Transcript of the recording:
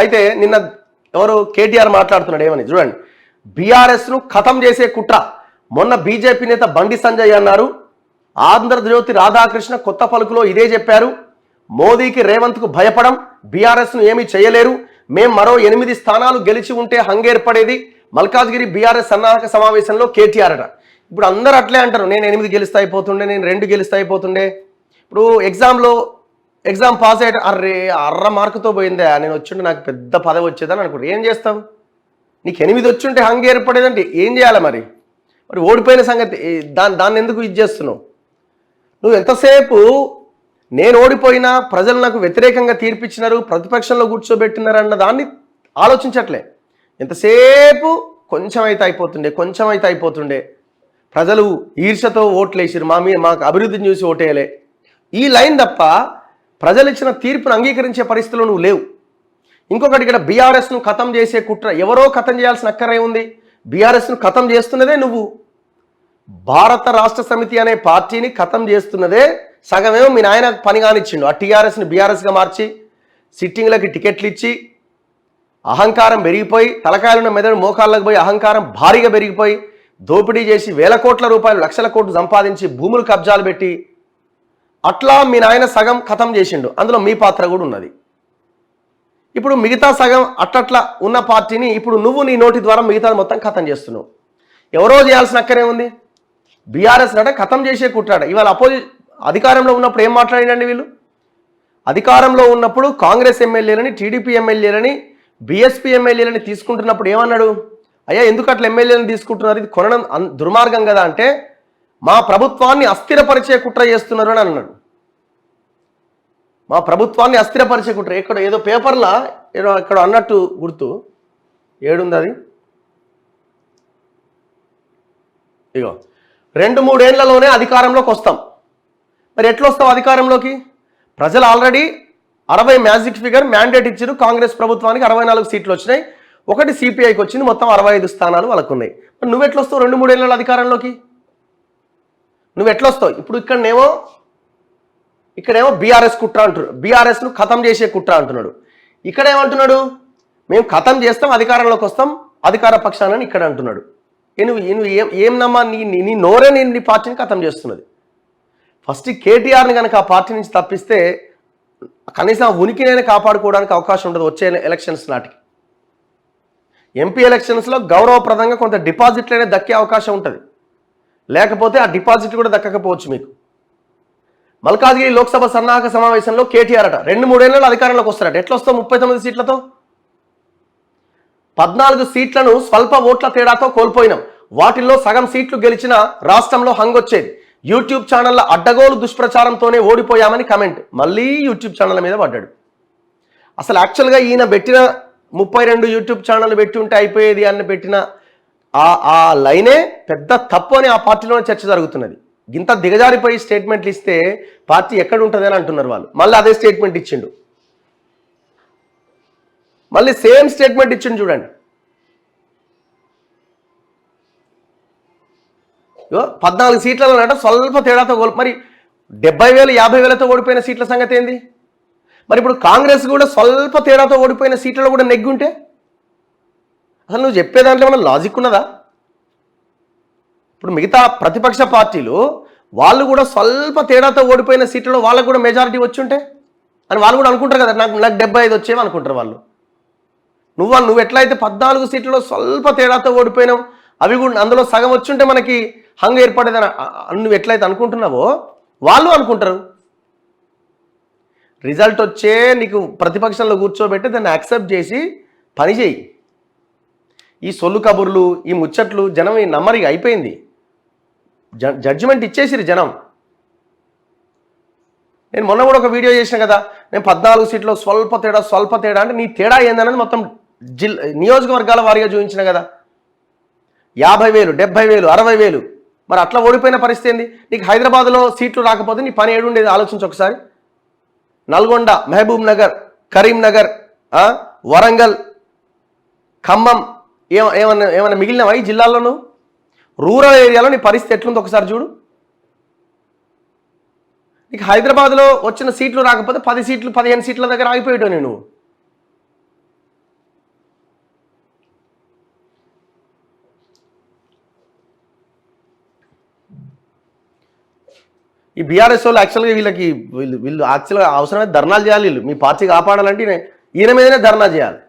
అయితే నిన్న ఎవరు కేటీఆర్ మాట్లాడుతున్నాడు ఏమని చూడండి. బీఆర్ఎస్ను ఖతం చేసే కుట్ర. మొన్న బీజేపీ నేత బండి సంజయ్ అన్నారు. ఆంధ్రజ్యోతి రాధాకృష్ణ కొత్త పలుకులో ఇదే చెప్పారు. మోదీకి రేవంత్కు భయపడం, బీఆర్ఎస్ను ఏమీ చేయలేరు. మేం మరో 8 స్థానాలు గెలిచి ఉంటే హంగేర్పడేది. మల్కాజ్గిరి బీఆర్ఎస్ సన్నాహక సమావేశంలో కేటీఆర్ అట. ఇప్పుడు అందరూ అట్లే అంటారు, నేను 8 గెలిస్తే అయిపోతుండే, నేను 2 గెలిస్తే అయిపోతుండే. ఇప్పుడు ఎగ్జామ్ పాస్ అయ్యే అర్ర మార్కుతో పోయిందే, నేను వచ్చిండే నాకు పెద్ద పదవి వచ్చేదని అనుకుంటా. ఏం చేస్తావు? నీకు 8 వచ్చుంటే హంగేర్పడేదంటే ఏం చేయాలి? మరి ఓడిపోయిన సంగతి దాన్ని ఎందుకు ఇది చేస్తున్నావు? నువ్వు ఎంతసేపు నేను ఓడిపోయినా ప్రజలు నాకు వ్యతిరేకంగా తీర్పిచ్చినారు, ప్రతిపక్షంలో కూర్చోబెట్టినారు అన్న దాన్ని ఆలోచించట్లే. ఎంతసేపు కొంచెం అయితే అయిపోతుండే, ప్రజలు ఈర్షతో ఓట్లేసిరు, మాకు అభివృద్ధిని చూసి ఓటేయలే, ఈ లైన్ తప్ప ప్రజలు ఇచ్చిన తీర్పును అంగీకరించే పరిస్థితిలో నువ్వు లేవు. ఇంకొకటి, ఇక్కడ బీఆర్ఎస్ను ఖతం చేసే కుట్ర. ఎవరో ఖతం చేయాల్సిన అక్కరే ఉంది. బీఆర్ఎస్ను ఖతం చేస్తున్నదే నువ్వు. భారత రాష్ట్ర సమితి అనే పార్టీని ఖతం చేస్తున్నదే సగమేమో మీ నాయన పని కానిచ్చిండు. ఆ టీఆర్ఎస్ని బీఆర్ఎస్గా మార్చి సిట్టింగ్లకి టికెట్లు ఇచ్చి అహంకారం పెరిగిపోయి, తలకాయలున్న మెదడు మోకాళ్ళకు పోయి అహంకారం భారీగా పెరిగిపోయి, దోపిడీ చేసి వేల కోట్ల రూపాయలు, లక్షల కోట్లు సంపాదించి భూములు కబ్జాలు పెట్టి అట్లా మీ నాయన సగం ఖతం చేసిండు. అందులో మీ పాత్ర కూడా ఉన్నది. ఇప్పుడు మిగతా సగం అట్లా ఉన్న పార్టీని ఇప్పుడు నువ్వు నీ నోటి ద్వారా మిగతా మొత్తం ఖతం చేస్తున్నావు. ఎవరో చేయాల్సిన అక్కరే ఉంది. బీఆర్ఎస్ నట ఖతం చేసే కుట్రాడ. ఇవాళ అధికారంలో ఉన్నప్పుడు ఏం మాట్లాడినండి వీళ్ళు? అధికారంలో ఉన్నప్పుడు కాంగ్రెస్ ఎమ్మెల్యేలని, టీడీపీ ఎమ్మెల్యేలని, బీఎస్పీ ఎమ్మెల్యేలని తీసుకుంటున్నప్పుడు ఏమన్నాడు? అయ్యా ఎందుకు అట్లా ఎమ్మెల్యేలను తీసుకుంటున్నారు, ఇది కొనడం దుర్మార్గం కదా అంటే, మా ప్రభుత్వాన్ని అస్థిరపరిచే కుట్ర చేస్తున్నారు అని అన్నాడు. మా ప్రభుత్వాన్ని అస్థిరపరిచే కుట్ర. ఇక్కడ ఏదో పేపర్లా ఇక్కడ అన్నట్టు గుర్తు, ఏడుంది అది, ఇగో 2-3 ఏళ్లలోనే అధికారంలోకి వస్తాం. మరి ఎట్లా వస్తావు అధికారంలోకి? ప్రజలు ఆల్రెడీ 60 మ్యాజిక్ ఫిగర్ మ్యాండేట్ ఇచ్చారు. కాంగ్రెస్ ప్రభుత్వానికి 64 సీట్లు వచ్చినాయి, 1 సిపిఐకి వచ్చింది, మొత్తం 65 స్థానాలు వాళ్ళకు ఉన్నాయి. మరి నువ్వెట్లా వస్తావు 2-3 ఏళ్ళ అధికారంలోకి? నువ్వెట్లా వస్తావు? ఇప్పుడు ఇక్కడేమో బీఆర్ఎస్ కుట్ర అంటున్నాడు, బీఆర్ఎస్ను ఖతం చేసే కుట్ర అంటున్నాడు. ఇక్కడేమంటున్నాడు? మేము ఖతం చేస్తాం, అధికారంలోకి వస్తాం, అధికార పక్షాలని ఇక్కడ అంటున్నాడు. నువ్వు ఏం నమ్మా? నీ నోరే నీ పార్టీని ఖతం చేస్తున్నది. ఫస్ట్ కేటీఆర్ని కనుక ఆ పార్టీ నుంచి తప్పిస్తే కనీసం ఉనికినైనా కాపాడుకోవడానికి అవకాశం ఉండదు వచ్చే ఎలక్షన్స్ నాటికి. ఎంపీ ఎలక్షన్స్లో గౌరవప్రదంగా కొంత డిపాజిట్లనే దక్కే అవకాశం ఉంటుంది, లేకపోతే ఆ డిపాజిట్ కూడా దక్కకపోవచ్చు మీకు. మల్కాజ్గిరి లోక్సభ సన్నాహక సమావేశంలో కేటీఆర్ అట 2-3 ఏళ్లలో అధికారంలోకి వస్తారట. ఎట్లా వస్తావు 39 సీట్లతో? 14 సీట్లను స్వల్ప ఓట్ల తేడాతో కోల్పోయినాం. వాటిల్లో సగం సీట్లు గెలిచిన రాష్ట్రంలో హంగొచ్చేది. యూట్యూబ్ ఛానళ్ల అడ్డగోలు దుష్ప్రచారంతోనే ఓడిపోయామని కమెంట్. మళ్ళీ యూట్యూబ్ ఛానళ్ళ మీద పడ్డాడు. అసలు యాక్చువల్గా ఈయన పెట్టిన 32 యూట్యూబ్ ఛానళ్ళు పెట్టి ఉంటే అయిపోయేది అని పెట్టిన ఆ లైనే పెద్ద తప్పు అని ఆ పార్టీలోనే చర్చ జరుగుతున్నది. ఇంత దిగజారిపోయి స్టేట్మెంట్లు ఇస్తే పార్టీ ఎక్కడ ఉంటుంది అని అంటున్నారు వాళ్ళు. మళ్ళీ అదే స్టేట్మెంట్ ఇచ్చిండు, మళ్ళీ సేమ్ స్టేట్మెంట్ ఇచ్చిండు చూడండి. 14 సీట్లలోనట స్వల్ప తేడాతో మరి 70,000 50,000తో ఓడిపోయిన సీట్ల సంగతి ఏంది? మరి ఇప్పుడు కాంగ్రెస్ కూడా స్వల్ప తేడాతో ఓడిపోయిన సీట్లలో కూడా నెగ్గుంటే అసలు నువ్వు చెప్పే దాంట్లో ఏమైనా లాజిక్ ఉన్నదా? ఇప్పుడు మిగతా ప్రతిపక్ష పార్టీలు వాళ్ళు కూడా స్వల్ప తేడాతో ఓడిపోయిన సీట్లలో వాళ్ళకు కూడా మెజారిటీ వచ్చి ఉంటే అని వాళ్ళు కూడా అనుకుంటారు కదా, నాకు 75 వచ్చేవి అనుకుంటారు వాళ్ళు. నువ్వు ఎట్లయితే 14 సీట్లలో స్వల్ప తేడాతో ఓడిపోయినావు, అవి కూడా అందులో సగం వచ్చుంటే మనకి హంగు ఏర్పడేదని నువ్వు ఎట్లయితే అనుకుంటున్నావో వాళ్ళు అనుకుంటారు. రిజల్ట్ వచ్చే నీకు ప్రతిపక్షంలో కూర్చోబెట్టి దాన్ని యాక్సెప్ట్ చేసి పని చేయి. ఈ సొల్లు కబుర్లు, ఈ ముచ్చట్లు జనం నమ్మరిగా అయిపోయింది. జడ్జిమెంట్ ఇచ్చేసిరు జనం. నేను మొన్న కూడా ఒక వీడియో చేసిన కదా, నేను 14 సీట్లో స్వల్ప తేడా అంటే నీ తేడా ఏందనేది మొత్తం నియోజకవర్గాల వారీగా చూపించిన కదా. 50,000 70,000 60,000. మరి అట్లా ఓడిపోయిన పరిస్థితి ఏంది? నీకు హైదరాబాద్లో సీట్లు రాకపోతే నీ పని ఏడుండేది ఆలోచించి ఒకసారి. నల్గొండ, మహబూబ్ నగర్, కరీంనగర్, వరంగల్, ఖమ్మం ఏమన్నా మిగిలినవా ఈ జిల్లాల్లోనూ? రూరల్ ఏరియాలో నీ పరిస్థితి ఎట్లుంది ఒకసారి చూడు. నీకు హైదరాబాద్లో వచ్చిన సీట్లు రాకపోతే 10 సీట్లు 15 సీట్ల దగ్గర ఆగిపోయాడు నువ్వు. ఈ బీఆర్ఎస్ వాళ్ళు యాక్చువల్గా వీళ్ళు యాక్చువల్గా అవసరమైతే ధర్నాలు చేయాలి. వీళ్ళు మీ పార్టీ కాపాడాలంటే ఈయన మీదనే ధర్నా చేయాలి.